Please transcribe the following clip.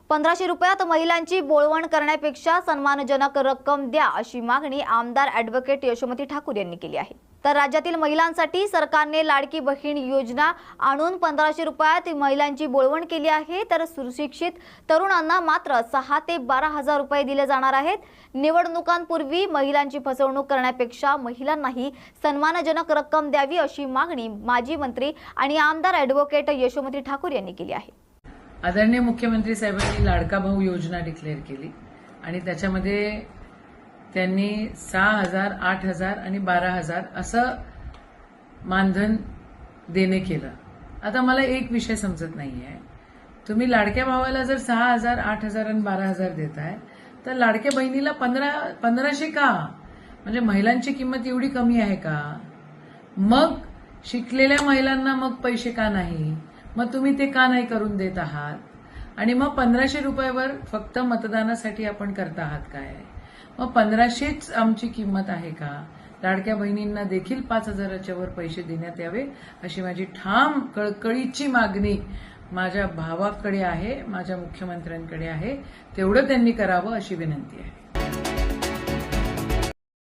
1500 रुपयात महिलांची बोळवण करण्यापेक्षा सन्मानजनक रक्कम द्या अशी मागणी आमदार ॲडव्होकेट यशोमती ठाकूर यांनी केली आहे। तर राज्यातील महिलांसाठी सरकारने लाडकी बहीण योजना आणून 1500 रुपयात महिलांची बोळवण केली आहे। तर सुशिक्षित तरुणांना मात्र 6 ते 12 हजार रुपये दिले जाणार आहेत। निवडणुकांपूर्वी महिलांची फसवणूक करण्यापेक्षा महिलांनाही सन्मानजनक रक्कम द्यावी अशी मागणी माजी मंत्री आणि आमदार ॲडव्होकेट यशोमती ठाकूर यांनी केली आहे। आदरणीय मुख्यमंत्री साहेबांनी लाडका भाऊ योजना डिक्लेअर केली आणि त्याच्यामध्ये त्यांनी 6,000, 8,000 आणि 12,000 असं मानधन देणे केलं। आता मला एक विषय समजत नाहीये, तुम्ही लाडक्या भावाला जर 6,000, 8,000 आणि 12,000 देताय तर लाडक्या बहिणीला 1500 का? म्हणजे महिलांची किंमत एवढी कमी आहे का? मग शिकलेल्या महिलांना मग पैसे का नाही? मग तुम्ही ते का नाही करून देत आहात? आणि मग 1500 रुपयावर फक्त मतदानासाठी आपण करता आहात काय? मग 1500च आमची किंमत आहे का? लाडक्या बहिणींना देखील 5,000च्या वर पैसे देण्यात यावे अशी माझी ठाम कळकळीची मागणी माझ्या भावाकडे आहे, माझ्या मुख्यमंत्र्यांकडे आहे। तेवढं त्यांनी करावं अशी विनंती आहे।